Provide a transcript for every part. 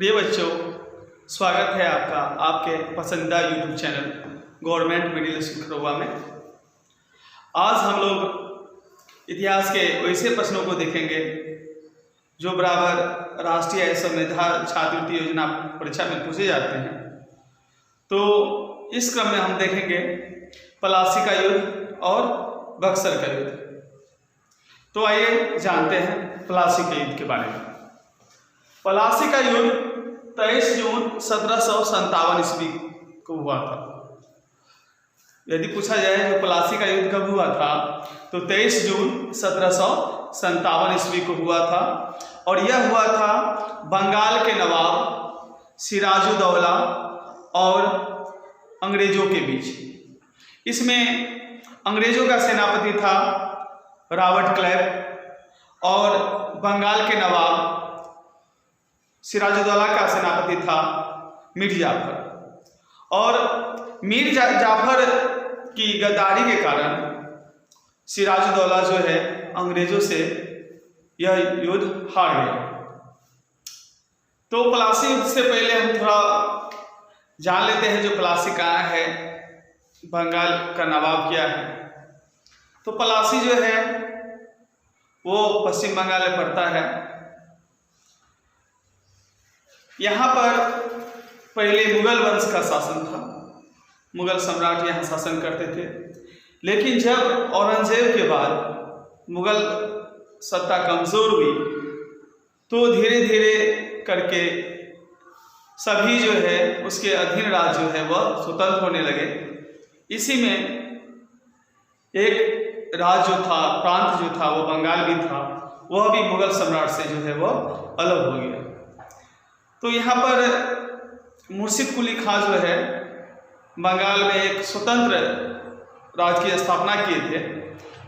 प्रिय बच्चों, स्वागत है आपका आपके पसंदीदा YouTube channel government middle school Kharauwa में। आज हम लोग इतिहास के वैसे प्रश्नों को देखेंगे जो बराबर राष्ट्रीय एवं मेधा छात्रवृत्ति योजना परीक्षा में पूछे जाते हैं। तो इस क्रम में हम देखेंगे पलासी का युद्ध और बक्सर का युद्ध। तो आइए जानते हैं पलासी के युद्ध के बारे में। पलासी का युद्ध 23 जून 1757 ईस्वी को हुआ था। यदि पूछा जाए जो पलासी का युद्ध कब हुआ था तो 23 जून 1757 ईस्वी को हुआ था और यह हुआ था बंगाल के नवाब सिराजुद्दौला और अंग्रेजों के बीच। इसमें अंग्रेजों का सेनापति था रॉबर्ट क्लाइव और बंगाल के नवाब सिराजुद्दौला का सेनापति था मीर जाफर। और मीर जाफर की गद्दारी के कारण सिराजुद्दौला जो है अंग्रेजों से यह युद्ध हार गया। तो पलासी युद्ध से पहले हम थोड़ा जान लेते हैं जो पलासी कहाँ है, बंगाल का नवाब क्या है। तो पलासी जो है वो पश्चिम बंगाल में पड़ता है। यहाँ पर पहले मुगल वंश का शासन था, मुगल सम्राट यहाँ शासन करते थे। लेकिन जब औरंगजेब के बाद मुगल सत्ता कमजोर हुई तो धीरे धीरे करके सभी जो है उसके अधीन राज्य जो है वह स्वतंत्र होने लगे। इसी में एक राज्य जो था, प्रांत जो था वो बंगाल भी था, वह भी मुगल सम्राट से जो है वह अलग हो गया। तो यहाँ पर मुर्शिद कुली खां जो है बंगाल में एक स्वतंत्र राज्य की स्थापना किए थे।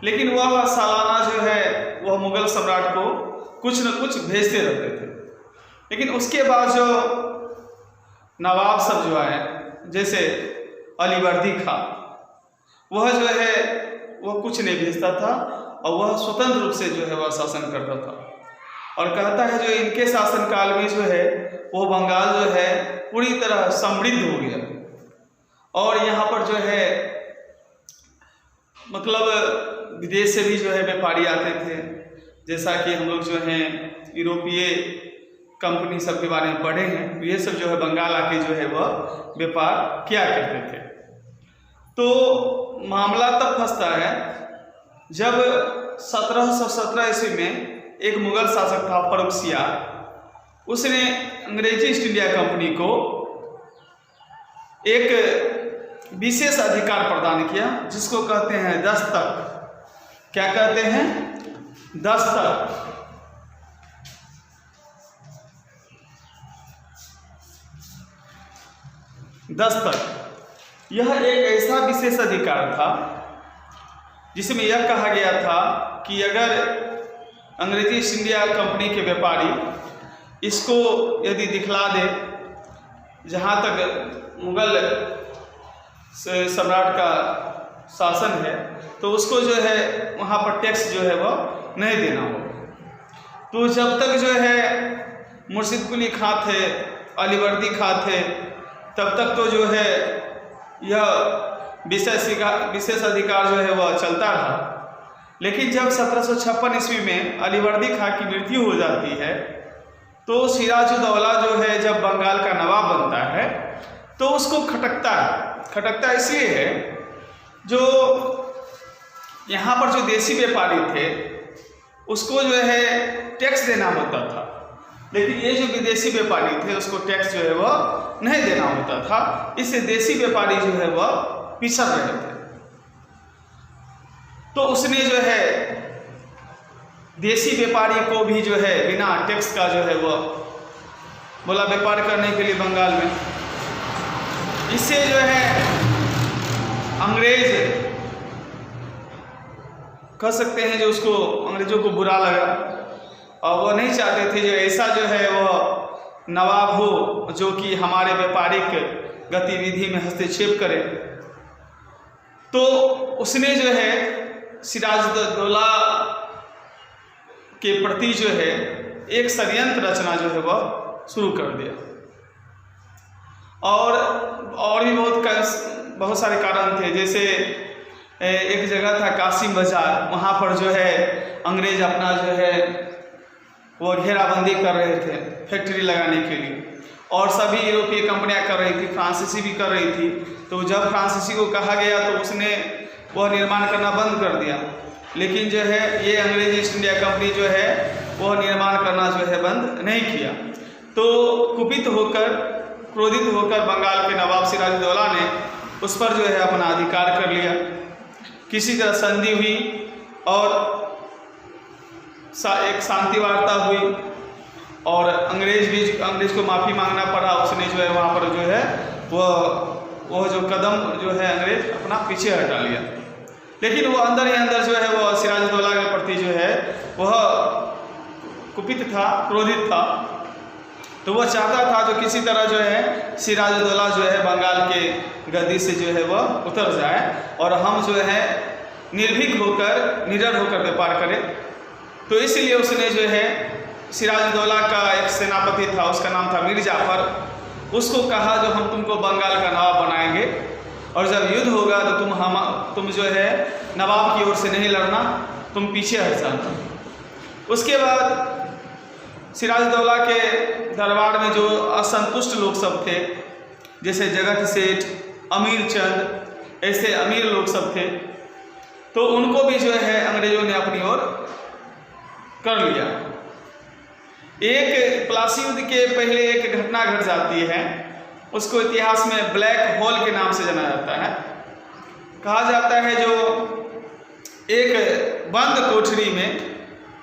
लेकिन वह सालाना जो है वह मुगल सम्राट को कुछ न कुछ भेजते रहते थे। लेकिन उसके बाद जो नवाब सब जो आए जैसे अलीवर्दी खां, वह जो है वह कुछ नहीं भेजता था और वह स्वतंत्र रूप से जो है वह शासन करता था। और कहता है जो इनके शासनकाल में जो है वो बंगाल जो है पूरी तरह समृद्ध हो गया। और यहाँ पर जो है मतलब विदेश से भी जो है व्यापारी आते थे, जैसा कि हम लोग जो हैं यूरोपीय कंपनी सब के बारे में पढ़े हैं। ये सब जो है बंगाल आके जो है वह व्यापार किया करते थे। तो मामला तब फंसता है जब 1717 ईस्वी में एक मुगल शासक था फर्रुख सियार। उसने अंग्रेजी ईस्ट इंडिया कंपनी को एक विशेष अधिकार प्रदान किया जिसको कहते हैं दस्तक। क्या कहते हैं? दस्तक। दस्तक यह एक ऐसा विशेष अधिकार था जिसमें यह कहा गया था कि अगर अंग्रेजी ईस्ट इंडिया कंपनी के व्यापारी इसको यदि दिखला दे जहाँ तक मुगल सम्राट का शासन है तो उसको जो है वहाँ पर टैक्स जो है वह नहीं देना होगा। तो जब तक जो है मुर्शिद कुली खां थे, अलीवर्दी खां थे, तब तक तो जो है यह विशेष अधिकार जो है वह चलता रहा। लेकिन जब 1756 ईस्वी में अलीवर्दी खां की मृत्यु हो जाती है तो सिराजुद्दौला जो है जब बंगाल का नवाब बनता है तो उसको खटकता है। खटकता इसलिए है जो यहाँ पर जो देसी व्यापारी थे उसको जो है टैक्स देना होता था, लेकिन ये जो विदेशी व्यापारी थे उसको टैक्स जो है वह नहीं देना होता था। इससे देसी व्यापारी जो है वह पिछड़ रहे थे। तो उसने जो है देसी व्यापारी को भी जो है बिना टैक्स का जो है वह बोला व्यापार करने के लिए बंगाल में। इससे जो है अंग्रेज कह सकते हैं जो उसको अंग्रेजों को बुरा लगा और वह नहीं चाहते थे जो ऐसा जो है वह नवाब हो जो कि हमारे व्यापारिक गतिविधि में हस्तक्षेप करे। तो उसने जो है सिराजुद्दौला के प्रति जो है एक षड्यंत्र रचना जो है वह शुरू कर दिया। और भी बहुत सारे कारण थे, जैसे एक जगह था कासिम बाजार, वहाँ पर जो है अंग्रेज अपना जो है वो घेराबंदी कर रहे थे फैक्ट्री लगाने के लिए, और सभी यूरोपीय कंपनियां कर रही थी, फ्रांसीसी भी कर रही थी। तो जब फ्रांसीसी को कहा गया तो उसने वह निर्माण करना बंद कर दिया, लेकिन जो है ये अंग्रेज ईस्ट इंडिया कंपनी जो है वह निर्माण करना जो है बंद नहीं किया। तो कुपित होकर, क्रोधित होकर बंगाल के नवाब सिराजुद्दौला ने उस पर जो है अपना अधिकार कर लिया। किसी तरह संधि हुई और एक शांति वार्ता हुई, और अंग्रेज को माफ़ी मांगना पड़ा। उसने जो है वहाँ पर जो है वह जो कदम जो है अंग्रेज अपना पीछे हटा लिया, लेकिन वो अंदर ही अंदर जो है वह सिराजुद्दौला के प्रति जो है वह कुपित था, क्रोधित था। तो वह चाहता था जो किसी तरह जो है सिराजुद्दौला जो है बंगाल के गद्दी से जो है वह उतर जाए और हम जो है निर्भीक होकर, निडर होकर व्यापार करें। तो इसलिए उसने जो है सिराजुद्दौला का एक सेनापति था, उसका नाम था मीर जाफर, उसको कहा जो हम तुमको बंगाल का नवाब बनाएंगे, और जब युद्ध होगा तो तुम जो है नवाब की ओर से नहीं लड़ना, तुम पीछे हट जाना। उसके बाद सिराजुद्दौला के दरबार में जो असंतुष्ट लोग सब थे, जैसे जगत सेठ, अमीर चंद, ऐसे अमीर लोग सब थे, तो उनको भी जो है अंग्रेजों ने अपनी ओर कर लिया। एक प्लासी युद्ध के पहले एक घटना घट जाती है, उसको इतिहास में ब्लैक होल के नाम से जाना जाता है। कहा जाता है जो एक बंद कोठरी में,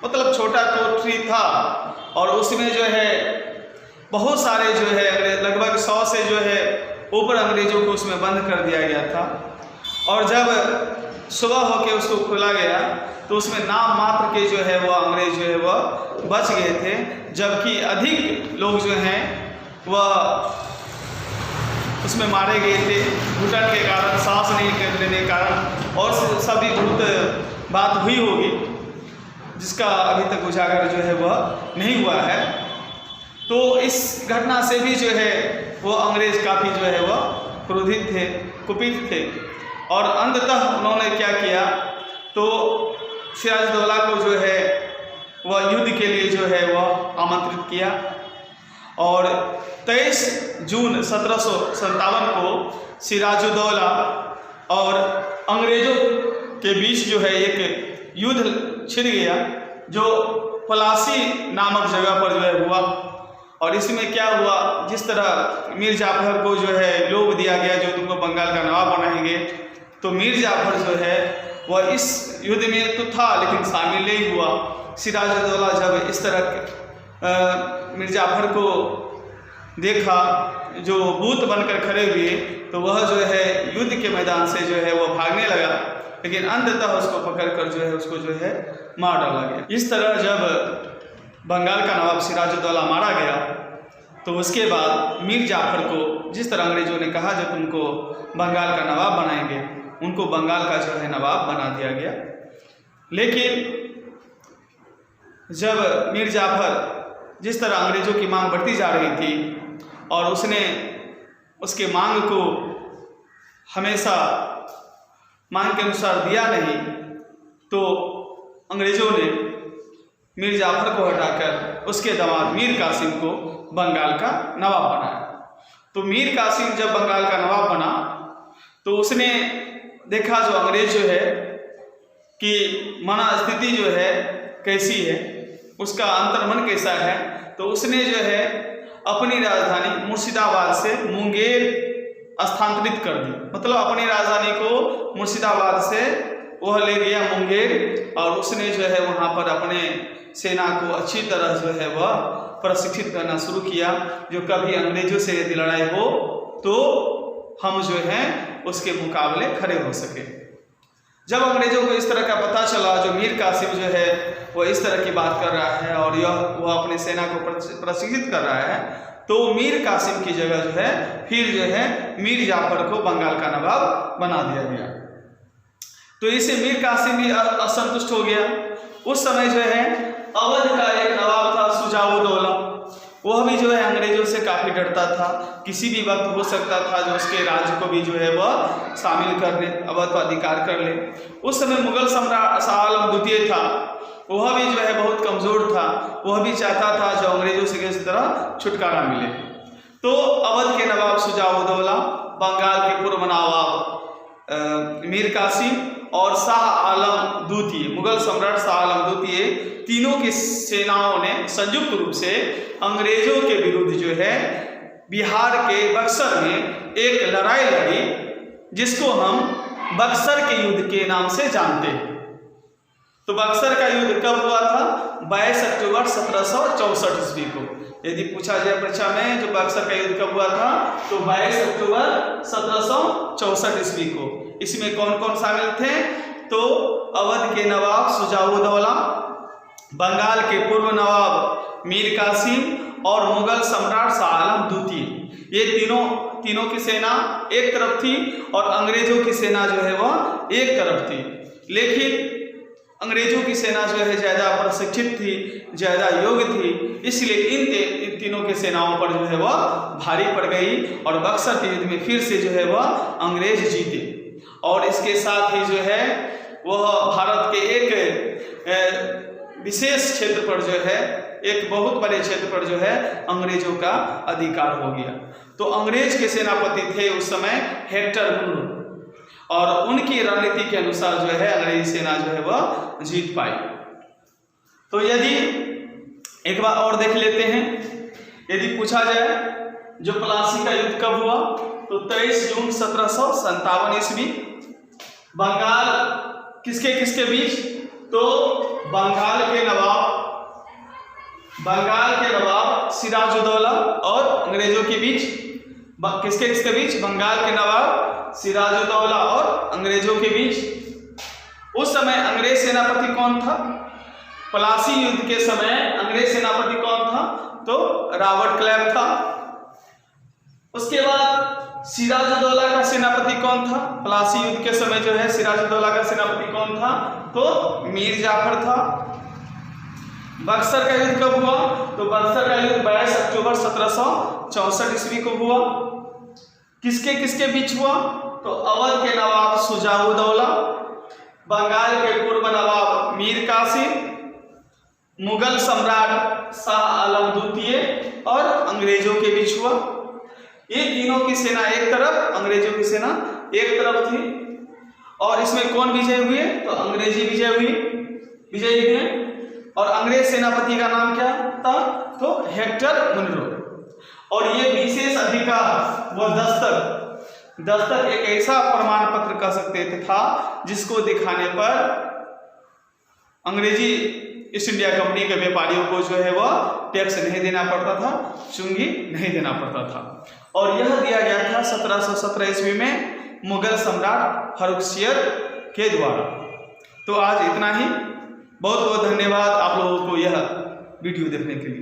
मतलब छोटा कोठरी था, और उसमें जो है बहुत सारे जो है लगभग 100 से जो है ऊपर अंग्रेजों को उसमें बंद कर दिया गया था। और जब सुबह होके उसको खोला गया तो उसमें नाम मात्र के जो है वह अंग्रेज जो है वह बच गए थे, जबकि अधिक लोग जो हैं वह उसमें मारे गए थे घुटन के कारण, सांस नहीं लेने के कारण, और सभी बहुत बात हुई होगी जिसका अभी तक उजागर जो है वह नहीं हुआ है। तो इस घटना से भी जो है वो अंग्रेज काफ़ी जो है वह क्रोधित थे, कुपित थे, और अंततः उन्होंने क्या किया, तो सिराजुद्दौला को जो है वह युद्ध के लिए जो है वह आमंत्रित किया, और 23 जून 1757 को सिराजुद्दौला और अंग्रेज़ों के बीच जो है एक युद्ध छिड़ गया, जो पलासी नामक जगह पर जो है हुआ। और इसमें क्या हुआ, जिस तरह मीर जाफर को जो है लोभ दिया गया जो तुमको बंगाल का नवाब बनाएंगे, तो मीर जाफर जो है वह इस युद्ध में तो था लेकिन शामिल नहीं हुआ। सिराजुद्दौला जब इस तरह मीर जाफर को देखा जो भूत बनकर खड़े हुए, तो वह जो है युद्ध के मैदान से जो है वह भागने लगा, लेकिन अंततः उसको पकड़कर जो है उसको जो है मार डाला गया। इस तरह जब बंगाल का नवाब सिराजुद्दौला मारा गया, तो उसके बाद मीर जाफर को जिस तरह अंग्रेजों ने कहा जो तुमको बंगाल का नवाब बनाएंगे, उनको बंगाल का जो है नवाब बना दिया गया। लेकिन जब मीर जाफर जिस तरह अंग्रेजों की मांग बढ़ती जा रही थी और उसने उसके मांग को हमेशा मांग के अनुसार दिया नहीं, तो अंग्रेजों ने मीर जाफर को हटाकर उसके दामाद मीर कासिम को बंगाल का नवाब बनाया। तो मीर कासिम जब बंगाल का नवाब बना, तो उसने देखा जो अंग्रेज जो है कि मना स्थिति जो है कैसी है, उसका अंतर्मन कैसा है, तो उसने जो है अपनी राजधानी मुर्शिदाबाद से मुंगेर स्थानांतरित कर दी। मतलब अपनी राजधानी को मुर्शिदाबाद से वह ले गया मुंगेर, और उसने जो है वहाँ पर अपने सेना को अच्छी तरह जो है वह प्रशिक्षित करना शुरू किया, जो कभी अंग्रेजों से यदि लड़ाई हो तो हम जो है उसके मुकाबले खड़े हो सके। जब अंग्रेजों को इस तरह का पता चला जो मीर कासिम जो है वह इस तरह की बात कर रहा है और वह अपनी सेना को प्रशिक्षित कर रहा है, तो मीर कासिम की जगह जो है फिर जो है मीर जाफर को बंगाल का नवाब बना दिया गया। तो इससे मीर कासिम भी असंतुष्ट हो गया। उस समय जो है अवध का एक नवाब था सुजाउद्दौला, वह वह भी जो है अंग्रेजों से काफ़ी डरता था। किसी भी वक्त हो सकता था जो उसके राज्य को भी जो है वह शामिल कर ले, अवध पर अधिकार कर ले। उस समय मुगल सम्राट शाह आलम द्वितीय था, वह भी जो है बहुत कमज़ोर था। वह भी चाहता था जो अंग्रेजों से किसी तरह छुटकारा मिले। तो अवध के नवाब शुजा-उद-दौला, बंगाल के पूर्व नवाब मीर कासिम और शाह आलम द्वितीय, मुगल सम्राट शाह आलम द्वितीय, तीनों की सेनाओं ने संयुक्त रूप से अंग्रेजों के विरुद्ध जो है बिहार के बक्सर में एक लड़ाई लड़ी, जिसको हम बक्सर के युद्ध के नाम से जानते हैं। तो बक्सर का युद्ध कब हुआ था? 22 अक्टूबर 1764 ईस्वी को। यदि पूछा जाए परीक्षा में जो बक्सर का युद्ध कब हुआ था, तो 22 अक्टूबर 1764 ईस्वी को। इसमें कौन कौन शामिल थे? तो अवध के नवाब शुजा-उद-दौला, बंगाल के पूर्व नवाब मीर कासिम और मुगल सम्राट शाह आलम द्वितीय। ये तीनों की सेना एक तरफ थी और अंग्रेजों की सेना जो है वह एक तरफ थी। लेकिन अंग्रेजों की सेना जो है ज़्यादा प्रशिक्षित थी, ज़्यादा योग्य थी, इसलिए इन तीनों के सेनाओं पर जो है वह भारी पड़ गई और बक्सर के युद्ध में फिर से जो है वह अंग्रेज जीते। और इसके साथ ही जो है वह भारत के एक विशेष क्षेत्र पर जो है, एक बहुत बड़े क्षेत्र पर जो है अंग्रेजों का अधिकार हो गया। तो अंग्रेज के सेनापति थे उस समय हेक्टर मुनरो, और उनकी रणनीति के अनुसार जो है अंग्रेजी सेना जो है वह जीत पाई। तो यदि एक बार और देख लेते हैं, यदि पूछा जाए जो प्लासी का युद्ध कब हुआ, तो 23 जून 1757 ईस्वी। बंगाल किसके किसके बीच? तो बंगाल के नवाब सिराजुद्दौला और अंग्रेजों के बीच। किसके किसके बीच? बंगाल के नवाब सिराजुद्दौला और अंग्रेजों के बीच। उस समय अंग्रेज सेनापति कौन था? प्लासी युद्ध के समय अंग्रेज सेनापति कौन था? तो रॉबर्ट क्लाइव था। उसके बाद सिराजुद्दौला का सेनापति कौन था? प्लासी युद्ध के समय जो है सिराजुद्दौला का सेनापति कौन था? तो मीर जाफर था। बक्सर का युद्ध कब हुआ? तो बक्सर का युद्ध 22 अक्टूबर 1764 ईस्वी को हुआ। किसके किसके बीच हुआ? तो अवध के नवाब शुजा-उद-दौला, बंगाल के पूर्व नवाब मीर कासिम, मुगल सम्राट शाह आलम द्वितीय और अंग्रेजों के बीच हुआ। ये तीनों की सेना एक तरफ, अंग्रेजों की सेना एक तरफ थी। और इसमें कौन विजय हुए? तो अंग्रेजी विजयी हुए। और अंग्रेज सेनापति का नाम क्या था? तो हेक्टर मुनरो। और ये विशेष अधिकार व दस्तक एक ऐसा प्रमाण पत्र कह सकते था जिसको दिखाने पर अंग्रेजी ईस्ट इंडिया कंपनी के व्यापारियों को जो है वह टैक्स नहीं देना पड़ता था, चुंगी नहीं देना पड़ता था। और यह दिया गया था 1717 ईस्वी में मुगल सम्राट फर्रुखसियर के द्वारा। तो आज इतना ही। बहुत बहुत धन्यवाद आप लोगों को यह वीडियो देखने के लिए।